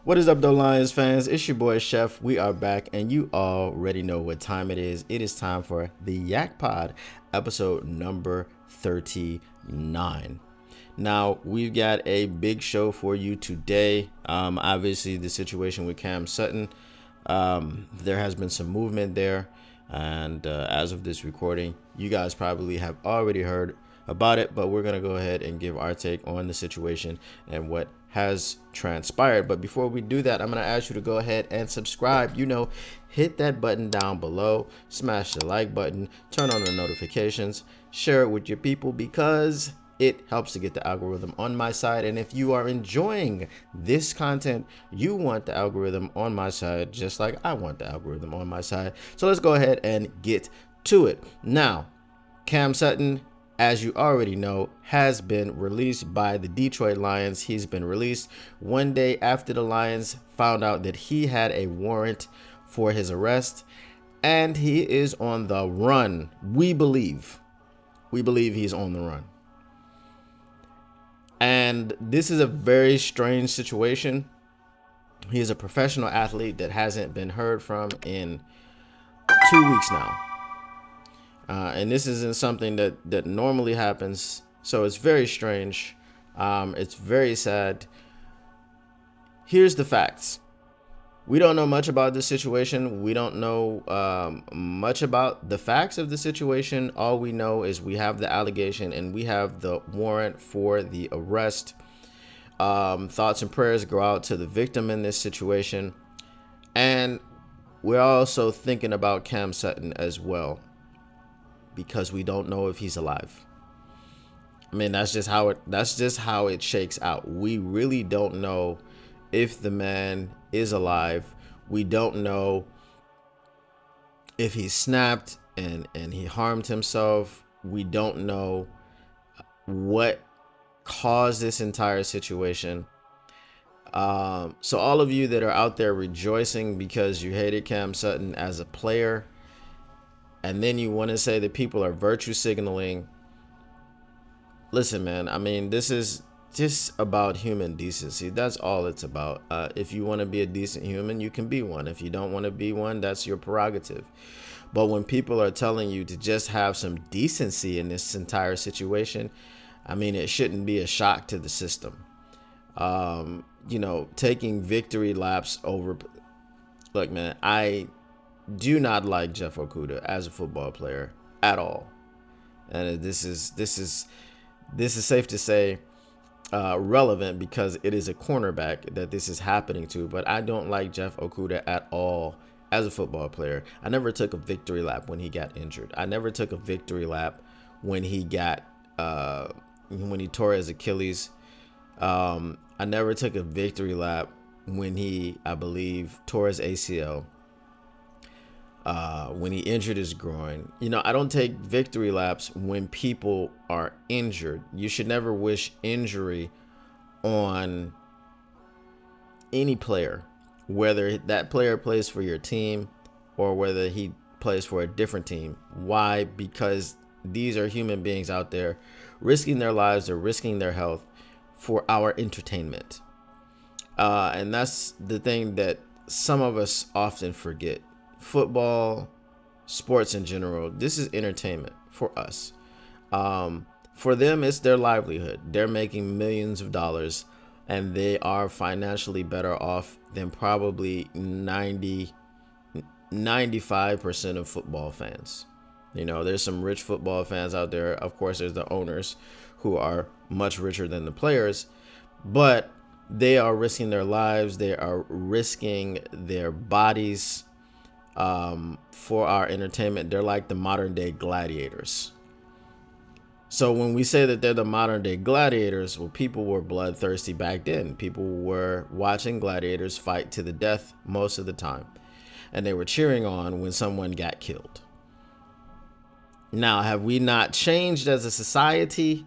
What is up, though, Lions fans? It's your boy Chef. We are back, and you already know what time it is. It is time for the YAK Pod, episode number 39. Now, we've got a big show for you today. Obviously, the situation with Cam Sutton, there has been some movement there, and as of this recording, you guys probably have already heard about it, but we're going to go ahead and give our take on the situation and what has transpired. But before we do that, I'm going to ask you to go ahead and subscribe. Hit that button down below, smash the like button, turn on the notifications, share it with your people because it helps to get the algorithm on my side. And if you are enjoying this content, you want the algorithm on my side, just like I want the algorithm on my side. So let's go ahead and get to it. Now, Cam Sutton, as you already know, has been released by the Detroit Lions. He's been released one day after the Lions found out that he had a warrant for his arrest, and he is on the run. We believe he's on the run. And this is a very strange situation. He is a professional athlete that hasn't been heard from in 2 weeks now. And this isn't something that normally happens. So it's very strange. It's very sad. Here's the facts. We don't know much about this situation. We don't know much about the facts of the situation. All we know is we have the allegation and we have the warrant for the arrest. Thoughts and prayers go out to the victim in this situation. And we're also thinking about Cam Sutton as well, because we don't know if he's alive. I mean, that's just how it shakes out. We really don't know if the man is alive. We don't know if he snapped and he harmed himself. We don't know what caused this entire situation. So all of you that are out there rejoicing because you hated Cam Sutton as a player, and then you want to say that people are virtue signaling. Listen, man, I mean, this is just about human decency. That's all it's about. If you want to be a decent human, you can be one. If you don't want to be one, that's your prerogative. But when people are telling you to just have some decency in this entire situation, I mean, it shouldn't be a shock to the system. Taking victory laps over. Look, man, I do not like Jeff Okudah as a football player at all, and this is safe to say relevant because it is a cornerback that this is happening to. But I don't like Jeff Okudah at all as a football player. I never took a victory lap when he got injured. I never took a victory lap when he got when he tore his Achilles. I never took a victory lap when he, I believe, tore his ACL. When he injured his groin. I don't take victory laps when people are injured. You should never wish injury on any player, whether that player plays for your team or whether he plays for a different team. Why? Because these are human beings out there risking their lives or risking their health for our entertainment. And that's the thing that some of us often forget. Football, sports in general, this is entertainment for us. For them, it's their livelihood. They're making millions of dollars, and they are financially better off than probably 95% of football fans. There's some rich football fans out there. Of course, there's the owners who are much richer than the players, but they are risking their lives. They are risking their bodies for our entertainment. They're like the modern day gladiators. So when we say that they're the modern day gladiators, well, people were bloodthirsty back then. People were watching gladiators fight to the death most of the time, and they were cheering on when someone got killed. Now, have we not changed as a society?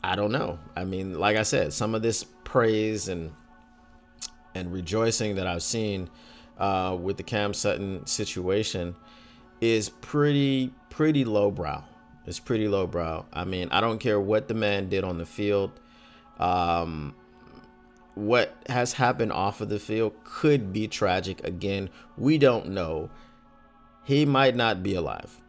I don't know. I mean, like I said, some of this praise and rejoicing that I've seen with the Cam Sutton situation is pretty lowbrow. It's pretty lowbrow. I mean, I don't care what the man did on the field. what has happened off of the field could be tragic. Again, we don't know. He might not be alive.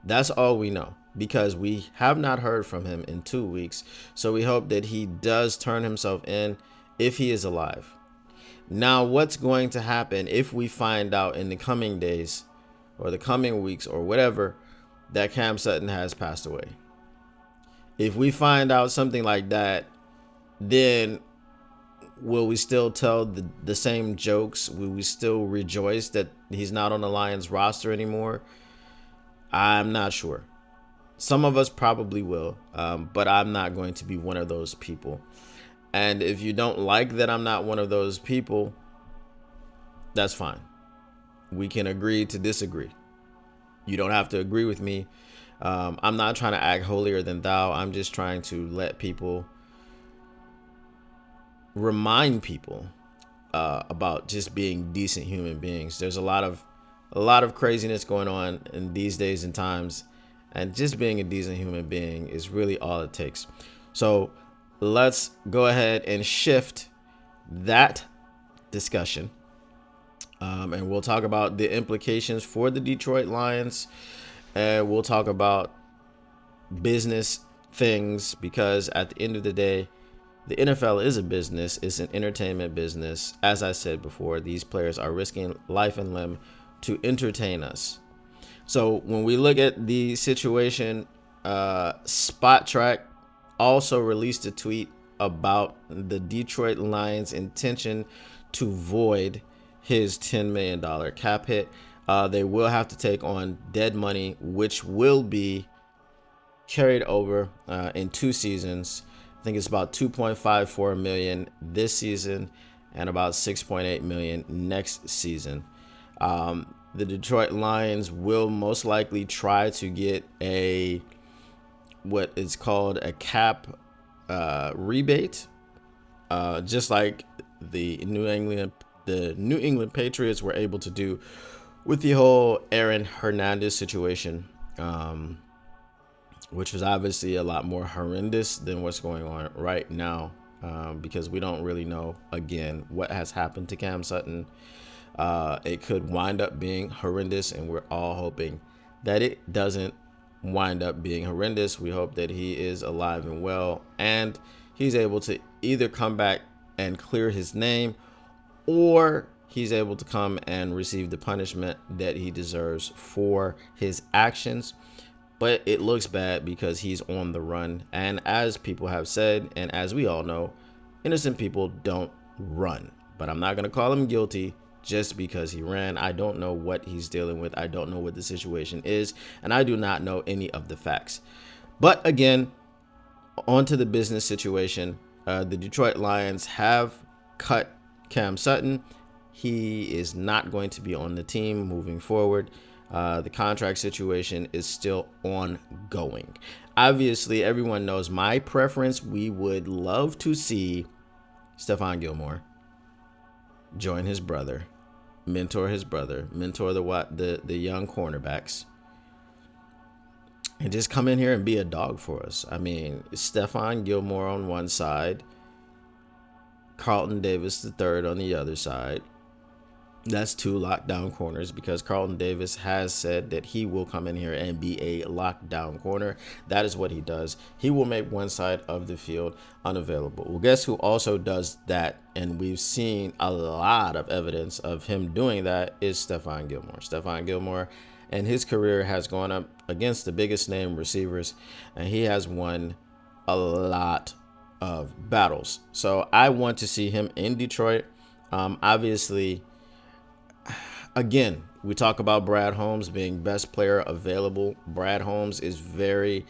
That's all we know, because we have not heard from him in 2 weeks. So we hope that he does turn himself in if he is alive. Now, what's going to happen if we find out in the coming days or the coming weeks or whatever that Cam Sutton has passed away? If we find out something like that, then will we still tell the same jokes? Will we still rejoice that he's not on the Lions roster anymore? I'm not sure. Some of us probably will, but I'm not going to be one of those people. And if you don't like that I'm not one of those people, that's fine. We can agree to disagree. You don't have to agree with me. I'm not trying to act holier than thou. I'm just trying to remind people about just being decent human beings. There's a lot of craziness going on in these days and times, and just being a decent human being is really all it takes. So let's go ahead and shift that discussion, and we'll talk about the implications for the Detroit Lions, and we'll talk about business things, because at the end of the day, the NFL is a business. It's an entertainment business. As I said before, these players are risking life and limb to entertain us. So when we look at the situation, Spot Track also released a tweet about the Detroit Lions' intention to void his $10 million cap hit. They will have to take on dead money, which will be carried over in 2 seasons. I think it's about $2.54 million this season and about $6.8 million next season. The Detroit Lions will most likely try to get what is called a cap rebate, just like the New England Patriots were able to do with the whole Aaron Hernandez situation, which was obviously a lot more horrendous than what's going on right now, because we don't really know, again, what has happened to Cam Sutton. It could wind up being horrendous, and we're all hoping that it doesn't wind up being horrendous. We hope that he is alive and well, and he's able to either come back and clear his name, or he's able to come and receive the punishment that he deserves for his actions. But it looks bad because he's on the run. And as people have said, and as we all know, innocent people don't run. But I'm not going to call him guilty just because he ran. I don't know what he's dealing with. I don't know what the situation is. And I do not know any of the facts. But again, onto the business situation. The Detroit Lions have cut Cam Sutton. He is not going to be on the team moving forward. The contract situation is still ongoing. Obviously, everyone knows my preference. We would love to see Stephon Gilmore join his brother, mentor the young cornerbacks, and just come in here and be a dog for us. I mean, Stephon Gilmore on one side, Carlton Davis III on the other side. That's 2 lockdown corners, because Carlton Davis has said that he will come in here and be a lockdown corner. That is what he does. He will make one side of the field unavailable. Well, guess who also does that? And we've seen a lot of evidence of him doing that is Stephon Gilmore. Stephon Gilmore and his career has gone up against the biggest name receivers, and he has won a lot of battles. So I want to see him in Detroit. Obviously, again, we talk about Brad Holmes being best player available. Brad Holmes is very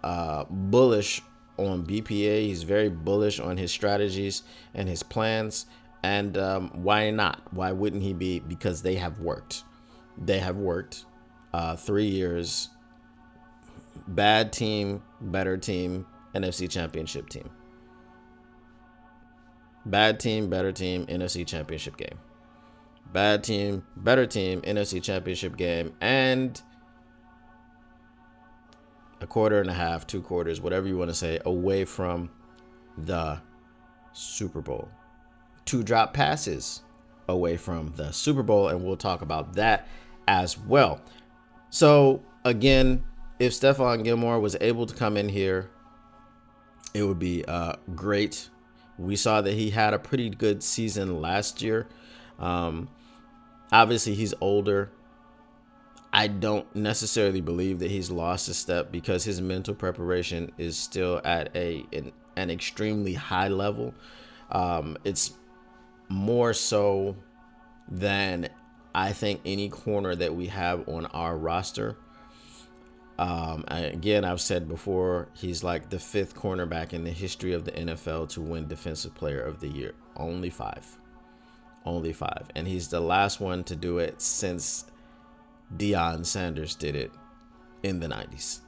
bullish on BPA. He's very bullish on his strategies and his plans. And why not? Why wouldn't he be? Because they have worked. They have worked 3 years. Bad team, better team, NFC Championship team. Bad team, better team, NFC Championship game. Bad team, better team, NFC Championship game, and a quarter and a half, 2 quarters, whatever you want to say, away from the Super Bowl. 2 drop passes away from the Super Bowl, and we'll talk about that as well. So again, if Stephon Gilmore was able to come in here, it would be great. We saw that he had a pretty good season last year. Obviously, he's older. I don't necessarily believe that he's lost a step because his mental preparation is still at an extremely high level. It's more so than I think any corner that we have on our roster. Again, I've said before, he's like the 5th cornerback in the history of the NFL to win Defensive Player of the Year. Only 5. And he's the last one to do it since Deion Sanders did it in the 90s.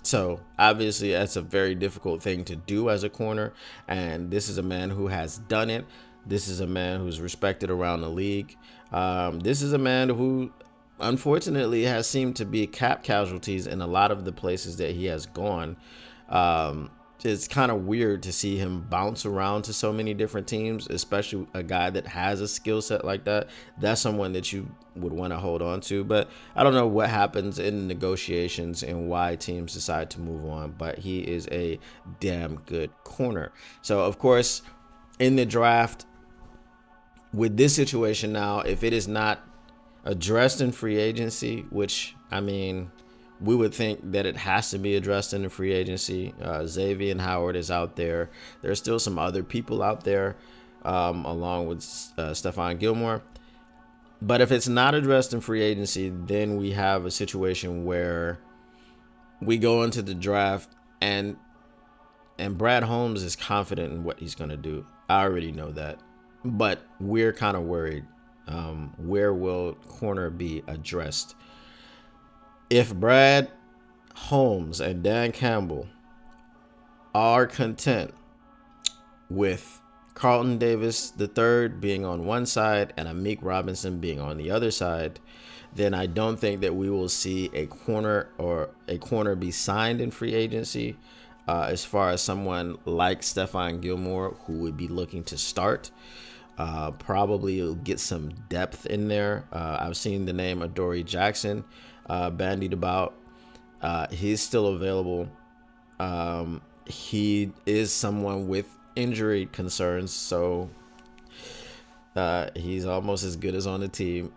So obviously that's a very difficult thing to do as a corner. And this is a man who has done it. This is a man who's respected around the league. This is a man who unfortunately has seemed to be cap casualties in a lot of the places that he has gone. It's kind of weird to see him bounce around to so many different teams, especially a guy that has a skill set like that. That's someone that you would want to hold on to. But I don't know what happens in negotiations and why teams decide to move on. But he is a damn good corner. So, of course, in the draft, with this situation now, if it is not addressed in free agency, which, I mean, we would think that it has to be addressed in the free agency. Xavier Howard is out there. There's still some other people out there along with Stephon Gilmore. But if it's not addressed in free agency, then we have a situation where we go into the draft and Brad Holmes is confident in what he's going to do. I already know that. But we're kind of worried. Where will corner be addressed? If Brad Holmes and Dan Campbell are content with Carlton Davis III being on one side and Amik Robinson being on the other side, then I don't think that we will see a corner be signed in free agency. As far as someone like Stephon Gilmore, who would be looking to start, probably you'll get some depth in there. I've seen the name Adoree Jackson bandied about. He's still available. He is someone with injury concerns, so he's almost as good as on the team.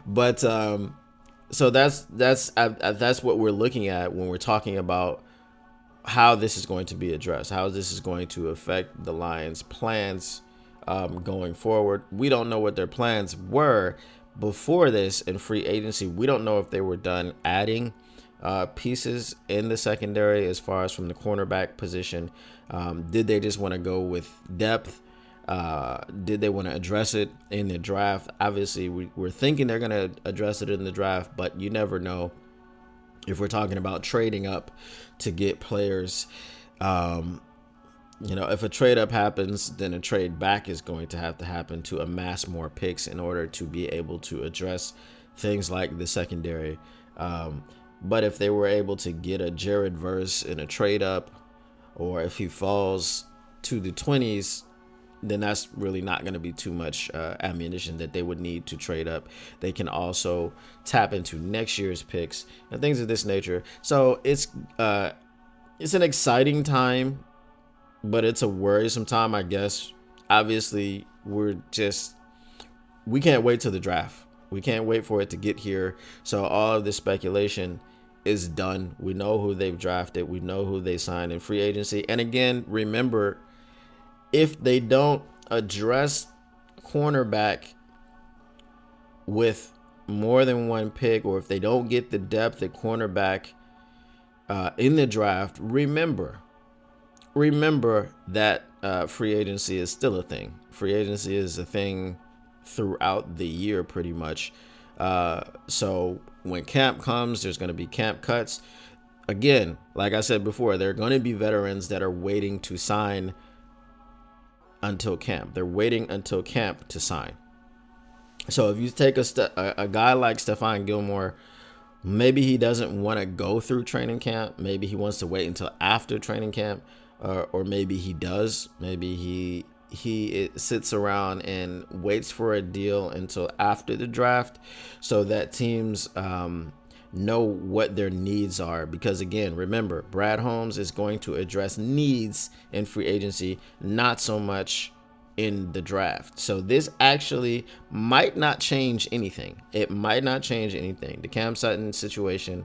But so that's what we're looking at when we're talking about how this is going to be addressed, how this is going to affect the Lions' plans going forward. We don't know what their plans were before this in free agency. We don't know if they were done adding pieces in the secondary as far as from the cornerback position. Did they just want to go with depth? Did they want to address it in the draft? Obviously, we're thinking they're going to address it in the draft, but you never know if we're talking about trading up to get players. If a trade up happens, then a trade back is going to have to happen to amass more picks in order to be able to address things like the secondary. But if they were able to get a Jared Verse in a trade up, or if he falls to the 20s, then that's really not going to be too much ammunition that they would need to trade up. They can also tap into next year's picks and things of this nature. So it's an exciting time, but it's a worrisome time, I guess. Obviously, we can't wait till the draft. We can't wait for it to get here. So all of this speculation is done. We know who they've drafted. We know who they signed in free agency. And again, remember, if they don't address cornerback with more than one pick, or if they don't get the depth at cornerback in the draft, remember that free agency is still a thing. Free agency is a thing throughout the year pretty much. So when camp comes, there's going to be camp cuts. Again, like I said before, there are going to be veterans that are waiting to sign until camp. They're waiting until camp to sign. So if you take a guy like Stephon Gilmore, maybe he doesn't want to go through training camp. Maybe he wants to wait until after training camp. or maybe he does. Maybe he sits around and waits for a deal until after the draft so that teams know what their needs are. Because again, remember, Brad Holmes is going to address needs in free agency, not so much in the draft. So this actually might not change anything. It might not change anything. The Cam Sutton situation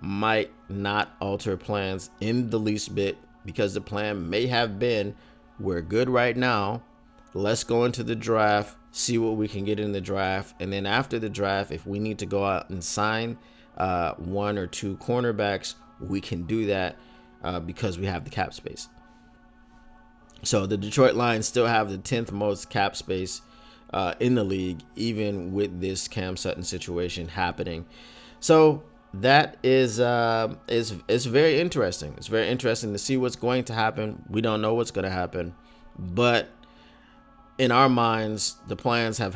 might not alter plans in the least bit, because the plan may have been, we're good right now, let's go into the draft, see what we can get in the draft, and then after the draft, if we need to go out and sign one or two cornerbacks, we can do that because we have the cap space. So the Detroit Lions still have the 10th most cap space in the league, even with this Cam Sutton situation happening. So that is very interesting. It's very interesting to see what's going to happen. We don't know what's going to happen, but in our minds, the plans have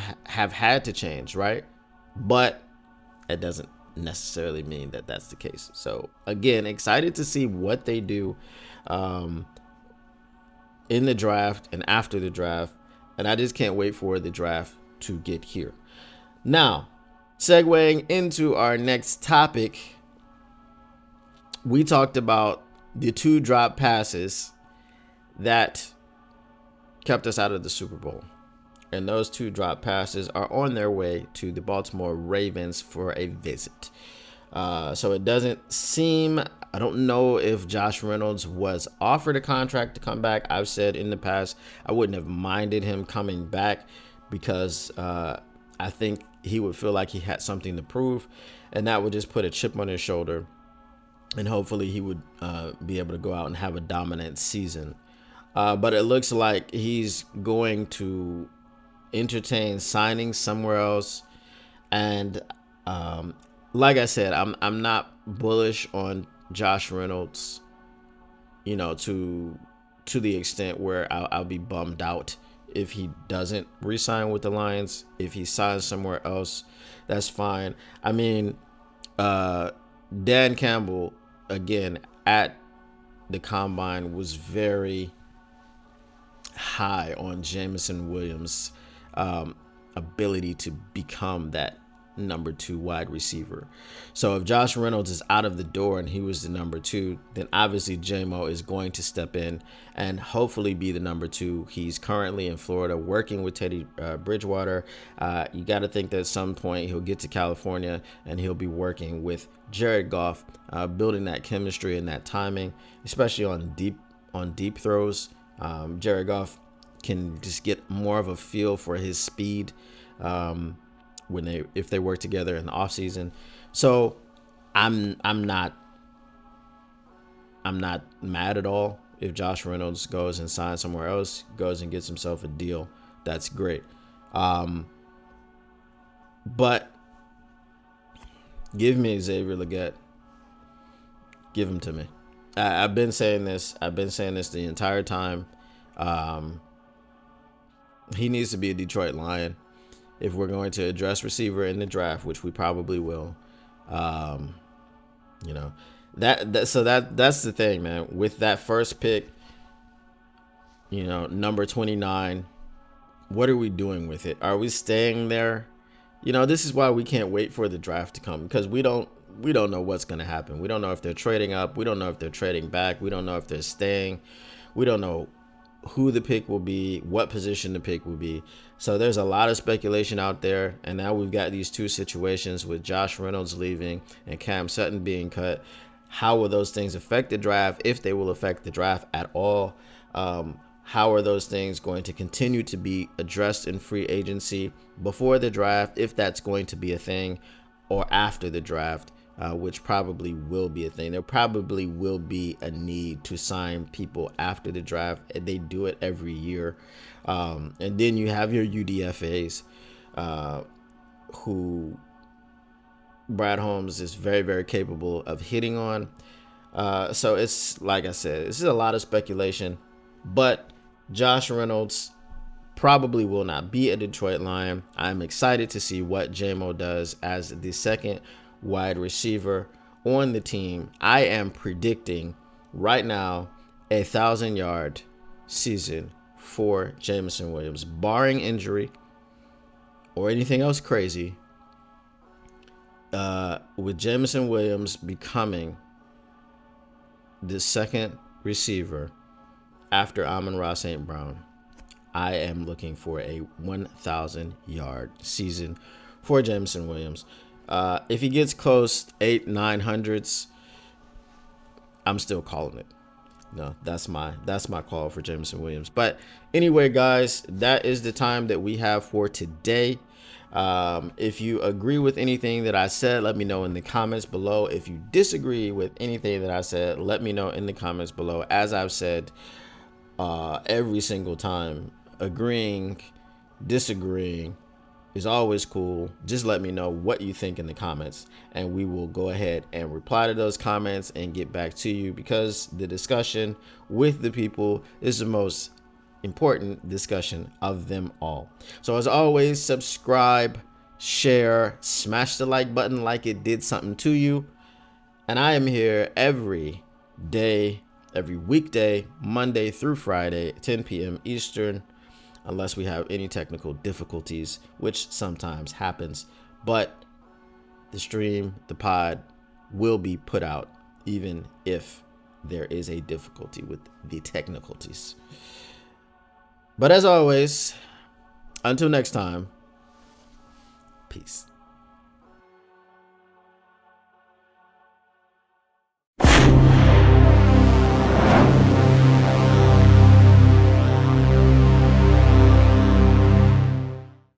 had to change, right? But it doesn't necessarily mean that that's the case. So again, excited to see what they do in the draft and after the draft, and I just can't wait for the draft to get here. Now, segueing into our next topic, we talked about the 2 drop passes that kept us out of the Super Bowl. And those 2 drop passes are on their way to the Baltimore Ravens for a visit. So it doesn't seem, I don't know if Josh Reynolds was offered a contract to come back. I've said in the past, I wouldn't have minded him coming back because I think he would feel like he had something to prove, and that would just put a chip on his shoulder, and hopefully he would be able to go out and have a dominant season. But it looks like he's going to entertain signing somewhere else. And like I said, I'm not bullish on Josh Reynolds, you know, to the extent where I'll be bummed out if he doesn't re-sign with the Lions. If he signs somewhere else, that's fine. I mean, Dan Campbell, again, at the Combine was very high on Jameson Williams' ability to become that number 2 wide receiver. So if Josh Reynolds is out of the door and he was the number 2, then obviously JMO is going to step in and hopefully be the number 2. He's currently in Florida working with Teddy Bridgewater. You got to think that at some point he'll get to California and he'll be working with Jared Goff, building that chemistry and that timing, especially on deep throws. Jared Goff can just get more of a feel for his speed if they work together in the offseason. So I'm not mad at all if Josh Reynolds goes and signs somewhere else, goes and gets himself a deal. That's great. But give me Xavier Legette. Give him to me. I've been saying this the entire time. He needs to be a Detroit Lion if we're going to address receiver in the draft, which we probably will. You know, that's the thing, man. With that first pick, you know, number 29, what are we doing with it? Are we staying there? You know, this is why we can't wait for the draft to come, because we don't know what's going to happen. We don't know if they're trading up. We don't know if they're trading back. We don't know if they're staying. We don't know who the pick will be, what position the pick will be. So there's a lot of speculation out there. And now we've got these 2 situations with Josh Reynolds leaving and Cam Sutton being cut. How will those things affect the draft, if they will affect the draft at all? How are those things going to continue to be addressed in free agency before the draft, if that's going to be a thing, or after the draft? Which probably will be a thing. There probably will be a need to sign people after the draft. They do it every year. And then you have your UDFAs, who Brad Holmes is very, very capable of hitting on. So it's, like I said, this is a lot of speculation. But Josh Reynolds probably will not be a Detroit Lion. I'm excited to see what JMO does as the second wide receiver on the team. I am predicting right now 1,000-yard season for Jameson Williams, barring injury or anything else crazy. With Jameson Williams becoming the second receiver after Amon-Ra St. Brown, I am looking for a 1,000-yard season for Jameson Williams. If he gets close 800-900s, I'm still calling it. No, that's my call for Jameson Williams. But anyway, guys, that is the time that we have for today. If you agree with anything that I said, let me know in the comments below. If you disagree with anything that I said, let me know in the comments below. As I've said every single time, agreeing, disagreeing is always cool. Just let me know what you think in the comments, and we will go ahead and reply to those comments and get back to you, because the discussion with the people is the most important discussion of them all. So as always, subscribe, share, smash the like button like it did something to you. And I am here every day, every weekday, Monday through Friday, 10 p.m. Eastern, unless we have any technical difficulties, which sometimes happens. But the stream, the pod, will be put out even if there is a difficulty with the technicalities. But as always, until next time, peace.